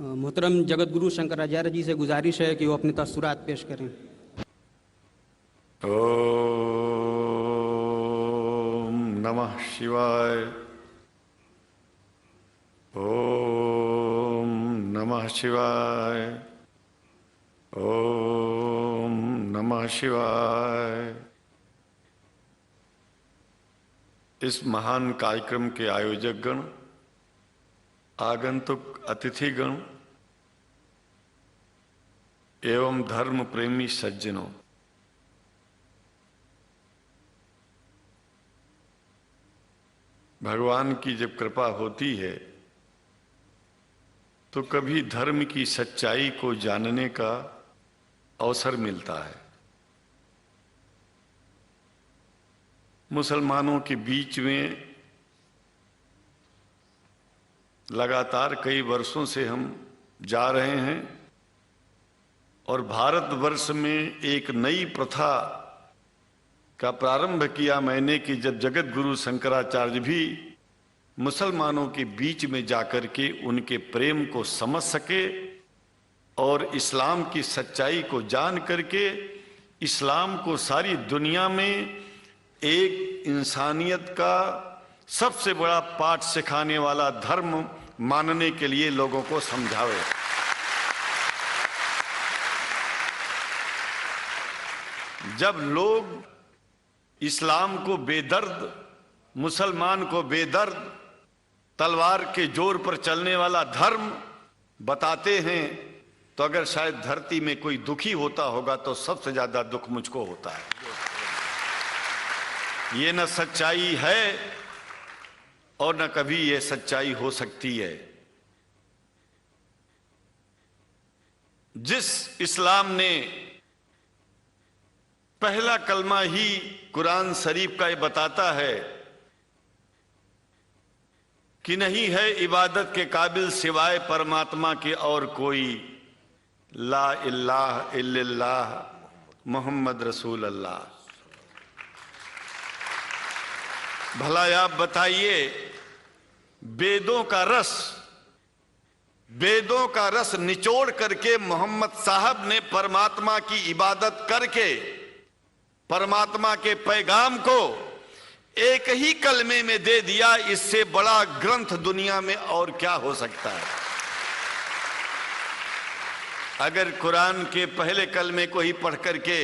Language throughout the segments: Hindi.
मोहतरम जगत गुरु शंकराचार्य जी से गुजारिश है कि वो अपनी तस्सुरात पेश करें। ओम नमः शिवाय। ओम नमः शिवाय। ओम नमः शिवाय। इस महान कार्यक्रम के आयोजक गण, आगंतुक अतिथिगण एवं धर्म प्रेमी सज्जनों, भगवान की जब कृपा होती है तो कभी धर्म की सच्चाई को जानने का अवसर मिलता है। मुसलमानों के बीच में लगातार कई वर्षों से हम जा रहे हैं और भारतवर्ष में एक नई प्रथा का प्रारंभ किया मैंने कि जब जगत गुरु शंकराचार्य भी मुसलमानों के बीच में जाकर के उनके प्रेम को समझ सके और इस्लाम की सच्चाई को जान करके इस्लाम को सारी दुनिया में एक इंसानियत का सबसे बड़ा पाठ सिखाने वाला धर्म मानने के लिए लोगों को समझावे। जब लोग इस्लाम को बेदर्द, मुसलमान को बेदर्द, तलवार के जोर पर चलने वाला धर्म बताते हैं तो अगर शायद धरती में कोई दुखी होता होगा तो सबसे ज्यादा दुख मुझको होता है। ये न सच्चाई है और न कभी ये सच्चाई हो सकती है। जिस इस्लाम ने पहला कलमा ही कुरान शरीफ का ये बताता है कि नहीं है इबादत के काबिल सिवाय परमात्मा के और कोई, ला इलाहा इल्लल्लाह मोहम्मद रसूल अल्लाह। भला आप बताइए, वेदों का रस निचोड़ करके मोहम्मद साहब ने परमात्मा की इबादत करके परमात्मा के पैगाम को एक ही कलमे में दे दिया। इससे बड़ा ग्रंथ दुनिया में और क्या हो सकता है। अगर कुरान के पहले कलमे को ही पढ़ करके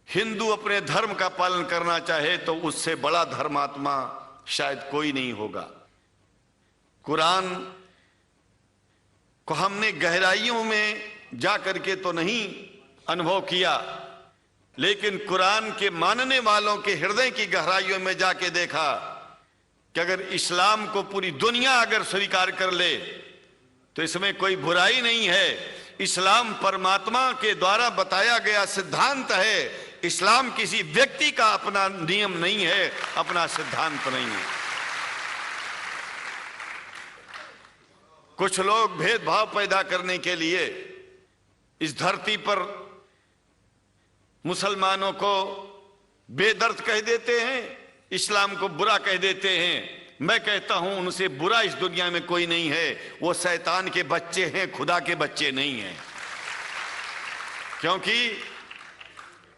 हिंदू अपने धर्म का पालन करना चाहे तो उससे बड़ा धर्मात्मा शायद कोई नहीं होगा। कुरान को हमने गहराइयों में जा करके तो नहीं अनुभव किया, लेकिन कुरान के मानने वालों के हृदय की गहराइयों में जाके देखा कि अगर इस्लाम को पूरी दुनिया अगर स्वीकार कर ले तो इसमें कोई बुराई नहीं है। इस्लाम परमात्मा के द्वारा बताया गया सिद्धांत है। इस्लाम किसी व्यक्ति का अपना नियम नहीं है, अपना सिद्धांत नहीं है। कुछ लोग भेदभाव पैदा करने के लिए इस धरती पर मुसलमानों को बेदर्द कह देते हैं, इस्लाम को बुरा कह देते हैं। मैं कहता हूं उनसे बुरा इस दुनिया में कोई नहीं है। वो शैतान के बच्चे हैं, खुदा के बच्चे नहीं हैं। क्योंकि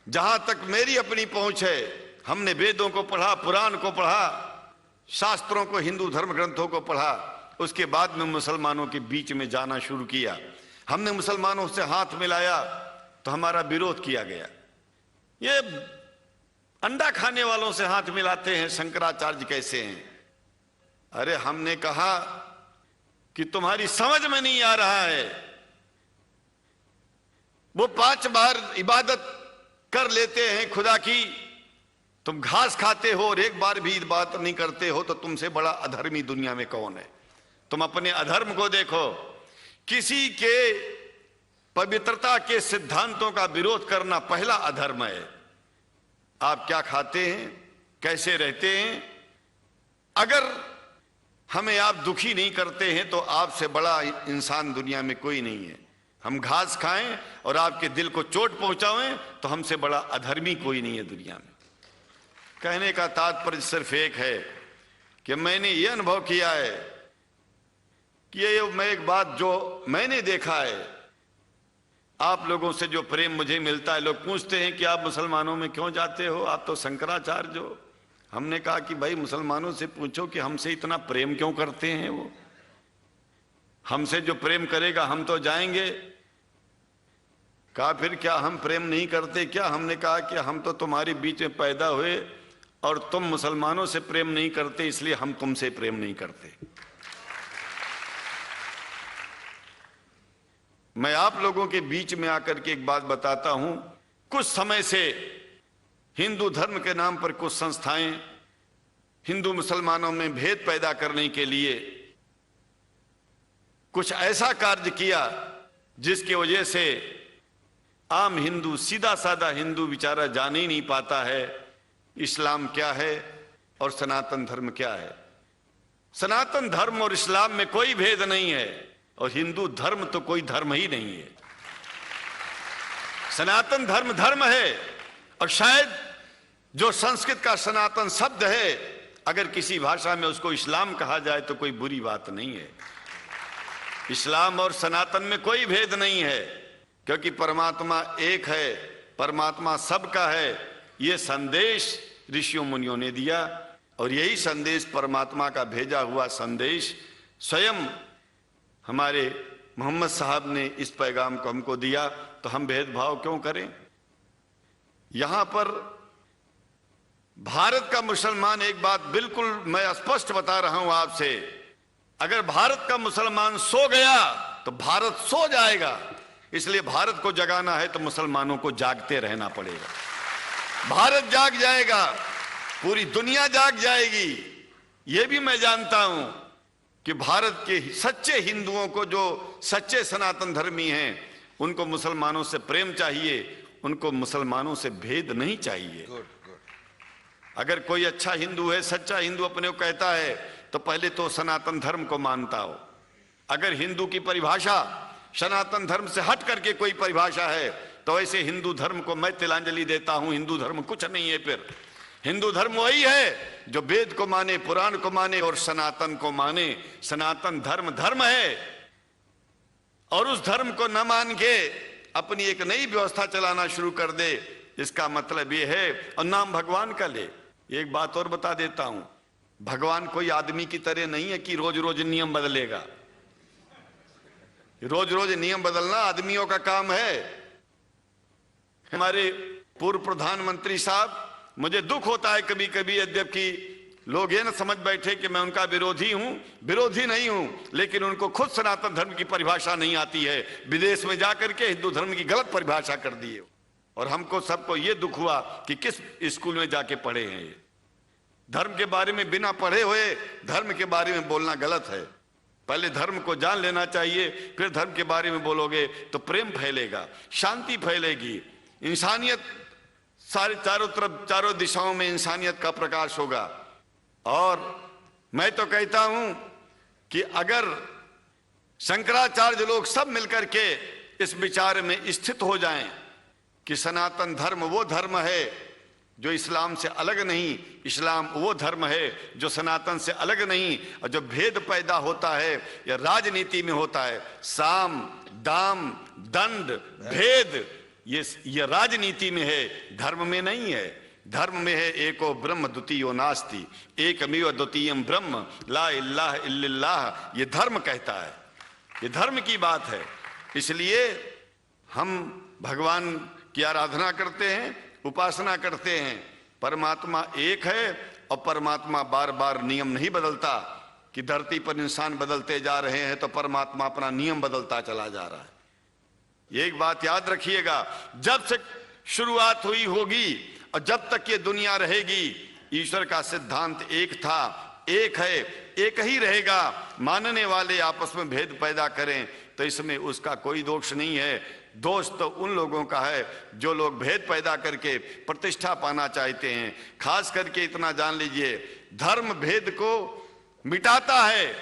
जहां तक मेरी अपनी पहुंच है, हमने वेदों को पढ़ा, पुराण को पढ़ा, शास्त्रों को, हिंदू धर्म ग्रंथों को पढ़ा। उसके बाद में मुसलमानों के बीच में जाना शुरू किया। हमने मुसलमानों से हाथ मिलाया तो हमारा विरोध किया गया। ये अंडा खाने वालों से हाथ मिलाते हैं, शंकराचार्य कैसे हैं। अरे हमने कहा कि तुम्हारी समझ में नहीं आ रहा है। वो 5 बार इबादत कर लेते हैं खुदा की, तुम घास खाते हो और एक बार भी इबादत नहीं करते हो तो तुमसे बड़ा अधर्मी दुनिया में कौन है। तुम अपने अधर्म को देखो। किसी के पवित्रता के सिद्धांतों का विरोध करना पहला अधर्म है। आप क्या खाते हैं, कैसे रहते हैं, अगर हमें आप दुखी नहीं करते हैं तो आपसे बड़ा इंसान दुनिया में कोई नहीं है। हम घास खाएं और आपके दिल को चोट पहुंचाएं तो हमसे बड़ा अधर्मी कोई नहीं है दुनिया में। कहने का तात्पर्य सिर्फ एक है कि मैंने ये अनुभव किया है कि ये मैं एक बात जो मैंने देखा है, आप लोगों से जो प्रेम मुझे मिलता है, लोग पूछते हैं कि आप मुसलमानों में क्यों जाते हो, आप तो शंकराचार्य हो। हमने कहा कि भाई मुसलमानों से पूछो कि हमसे इतना प्रेम क्यों करते हैं, वो हमसे जो प्रेम करेगा हम तो जाएंगे। कहा फिर क्या हम प्रेम नहीं करते क्या? हमने कहा कि हम तो तुम्हारे बीच में पैदा हुए और तुम मुसलमानों से प्रेम नहीं करते, इसलिए हम तुमसे प्रेम नहीं करते। मैं आप लोगों के बीच में आकर के एक बात बताता हूं, कुछ समय से हिंदू धर्म के नाम पर कुछ संस्थाएं हिंदू मुसलमानों में भेद पैदा करने के लिए कुछ ऐसा कार्य किया जिसकी वजह से आम हिंदू, सीधा साधा हिंदू बेचारा जान ही नहीं पाता है इस्लाम क्या है और सनातन धर्म क्या है। सनातन धर्म और इस्लाम में कोई भेद नहीं है और हिंदू धर्म तो कोई धर्म ही नहीं है। सनातन धर्म धर्म है और शायद जो संस्कृत का सनातन शब्द है, अगर किसी भाषा में उसको इस्लाम कहा जाए तो कोई बुरी बात नहीं है। इस्लाम और सनातन में कोई भेद नहीं है, क्योंकि परमात्मा एक है, परमात्मा सबका है। ये संदेश ऋषियों मुनियों ने दिया और यही संदेश परमात्मा का भेजा हुआ संदेश स्वयं हमारे मोहम्मद साहब ने इस पैगाम को हमको दिया। तो हम भेदभाव क्यों करें? यहां पर भारत का मुसलमान, एक बात बिल्कुल मैं स्पष्ट बता रहा हूं आपसे, अगर भारत का मुसलमान सो गया तो भारत सो जाएगा। इसलिए भारत को जगाना है तो मुसलमानों को जागते रहना पड़ेगा। भारत जाग जाएगा, पूरी दुनिया जाग जाएगी। यह भी मैं जानता हूं कि भारत के सच्चे हिंदुओं को, जो सच्चे सनातन धर्मी हैं, उनको मुसलमानों से प्रेम चाहिए, उनको मुसलमानों से भेद नहीं चाहिए। अगर कोई अच्छा हिंदू है, सच्चा हिंदू अपने को कहता है, तो पहले तो सनातन धर्म को मानता हो। अगर हिंदू की परिभाषा सनातन धर्म से हट करके कोई परिभाषा है तो ऐसे हिंदू धर्म को मैं तिलांजलि देता हूं। हिंदू धर्म कुछ नहीं है। फिर हिंदू धर्म वही है जो वेद को माने, पुराण को माने और सनातन को माने। सनातन धर्म धर्म है और उस धर्म को न मान के अपनी एक नई व्यवस्था चलाना शुरू कर दे, इसका मतलब यह है, और नाम भगवान का ले। एक बात और बता देता हूं, भगवान कोई आदमी की तरह नहीं है कि रोज रोज नियम बदलेगा। रोज रोज नियम बदलना आदमियों का काम है। हमारे पूर्व प्रधानमंत्री साहब, मुझे दुख होता है कभी कभी, यद्यपि लोग ये न समझ बैठे कि मैं उनका विरोधी हूं। विरोधी नहीं हूं, लेकिन उनको खुद सनातन धर्म की परिभाषा नहीं आती है। विदेश में जाकर के हिंदू धर्म की गलत परिभाषा कर दी है और हमको सबको ये दुख हुआ कि किस स्कूल में जाके पढ़े हैं। ये धर्म के बारे में बिना पढ़े हुए धर्म के बारे में बोलना गलत है। पहले धर्म को जान लेना चाहिए, फिर धर्म के बारे में बोलोगे तो प्रेम फैलेगा, शांति फैलेगी, इंसानियत सारे चारों तरफ, चारों दिशाओं में इंसानियत का प्रकाश होगा। और मैं तो कहता हूं कि अगर शंकराचार्य लोग सब मिलकर के इस विचार में स्थित हो जाएं कि सनातन धर्म वो धर्म है जो इस्लाम से अलग नहीं, इस्लाम वो धर्म है जो सनातन से अलग नहीं, और जो भेद पैदा होता है या राजनीति में होता है, साम दाम दंड भेद, ये राजनीति में है, धर्म में नहीं है। धर्म में है एको ब्रह्म द्वितीयो नास्ति, एकमेव द्वितीयम ब्रह्म ला इलाहा इल्लल्लाह। ये धर्म कहता है, ये धर्म की बात है। इसलिए हम भगवान की आराधना करते हैं, उपासना करते हैं। परमात्मा एक है और परमात्मा बार बार नियम नहीं बदलता कि धरती पर इंसान बदलते जा रहे हैं तो परमात्मा अपना नियम बदलता चला जा रहा है। एक बात याद रखिएगा, जब से शुरुआत हुई होगी और जब तक ये दुनिया रहेगी, ईश्वर का सिद्धांत एक था, एक है, एक ही रहेगा। मानने वाले आपस में भेद पैदा करें तो इसमें उसका कोई दोष नहीं है। दोष तो उन लोगों का है जो लोग भेद पैदा करके प्रतिष्ठा पाना चाहते हैं। खास करके इतना जान लीजिए, धर्म भेद को मिटाता है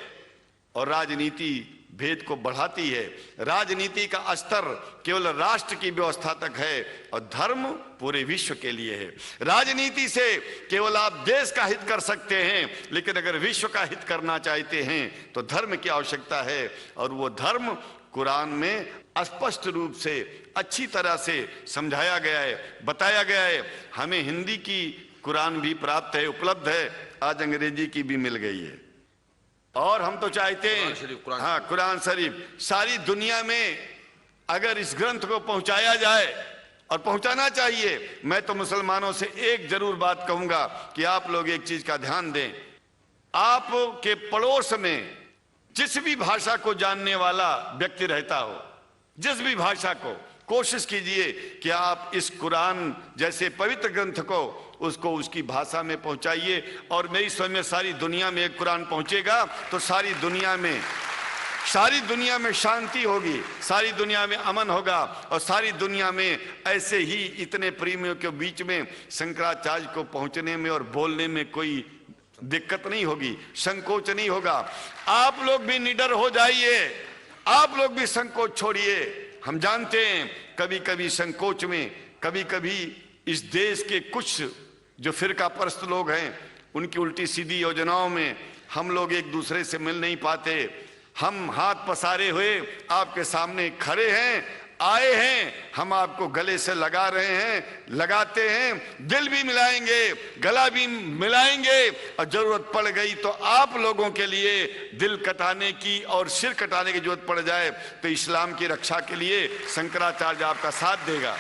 और राजनीति भेद को बढ़ाती है। राजनीति का स्तर केवल राष्ट्र की व्यवस्था तक है और धर्म पूरे विश्व के लिए है। राजनीति से केवल आप देश का हित कर सकते हैं, लेकिन अगर विश्व का हित करना चाहते हैं तो धर्म की आवश्यकता है। और वो धर्म कुरान में स्पष्ट रूप से अच्छी तरह से समझाया गया है, बताया गया है। हमें हिंदी की कुरान भी प्राप्त है, उपलब्ध है, आज अंग्रेजी की भी मिल गई है। और हम तो चाहते हैं हाँ, कुरान शरीफ सारी दुनिया में अगर इस ग्रंथ को पहुंचाया जाए, और पहुंचाना चाहिए। मैं तो मुसलमानों से एक जरूर बात कहूंगा कि आप लोग एक चीज का ध्यान दें, आपके पड़ोस में जिस भी भाषा को जानने वाला व्यक्ति रहता हो, जिस भी भाषा को, कोशिश कीजिए कि आप इस कुरान जैसे पवित्र ग्रंथ को उसको उसकी भाषा में पहुंचाइए। और मेरी समझ में सारी दुनिया में एक कुरान पहुंचेगा तो सारी दुनिया में शांति होगी, सारी दुनिया में अमन होगा, और सारी दुनिया में ऐसे ही इतने प्रेमियों के बीच में शंकराचार्य को पहुंचने में और बोलने में कोई दिक्कत नहीं होगी, संकोच नहीं होगा। आप लोग भी निडर हो जाइए, आप लोग भी संकोच छोड़िए। हम जानते हैं कभी कभी संकोच में, कभी कभी इस देश के कुछ जो फिरका परस्त लोग हैं उनकी उल्टी सीधी योजनाओं में हम लोग एक दूसरे से मिल नहीं पाते। हम हाथ पसारे हुए आपके सामने खड़े हैं, आए हैं, हम आपको गले से लगा रहे हैं, लगाते हैं, दिल भी मिलाएंगे, गला भी मिलाएंगे, और जरूरत पड़ गई तो आप लोगों के लिए दिल कटाने की और सिर कटाने की जरूरत पड़ जाए तो इस्लाम की रक्षा के लिए शंकराचार्य आपका साथ देगा।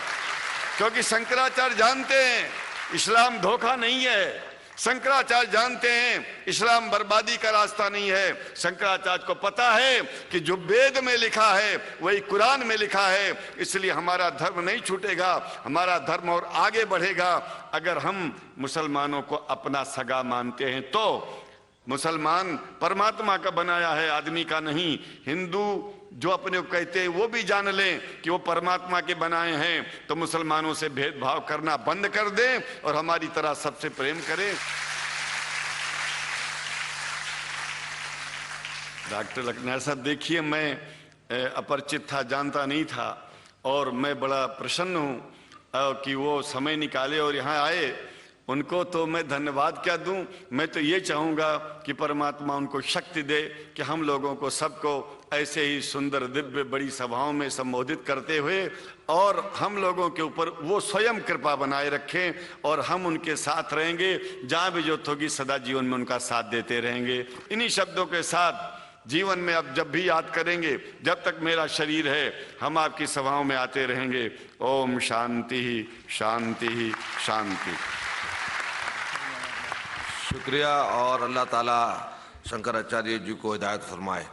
क्योंकि शंकराचार्य जानते हैं इस्लाम धोखा नहीं है, शंकराचार्य जानते हैं इस्लाम बर्बादी का रास्ता नहीं है। शंकराचार्य को पता है कि जो वेद में लिखा है वही कुरान में लिखा है, इसलिए हमारा धर्म नहीं छूटेगा, हमारा धर्म और आगे बढ़ेगा। अगर हम मुसलमानों को अपना सगा मानते हैं तो मुसलमान परमात्मा का बनाया है, आदमी का नहीं। हिंदू जो अपने को कहते हैं वो भी जान लें कि वो परमात्मा के बनाए हैं, तो मुसलमानों से भेदभाव करना बंद कर दें और हमारी तरह सबसे प्रेम करें। डॉक्टर लखनार साहब, देखिए मैं अपरिचित था, जानता नहीं था, और मैं बड़ा प्रसन्न हूँ कि वो समय निकाले और यहाँ आए। उनको तो मैं धन्यवाद क्या दूं, मैं तो ये चाहूँगा कि परमात्मा उनको शक्ति दे कि हम लोगों को सबको ऐसे ही सुंदर दिव्य बड़ी सभाओं में संबोधित करते हुए और हम लोगों के ऊपर वो स्वयं कृपा बनाए रखें, और हम उनके साथ रहेंगे, जहाँ भी जरूरत होगी सदा जीवन में उनका साथ देते रहेंगे। इन्हीं शब्दों के साथ जीवन में अब जब भी याद करेंगे, जब तक मेरा शरीर है हम आपकी सभाओं में आते रहेंगे। ओम शांति ही शांति ही शांति। शुक्रिया, और अल्लाह ताला शंकराचार्य जी को हिदायत फरमाए।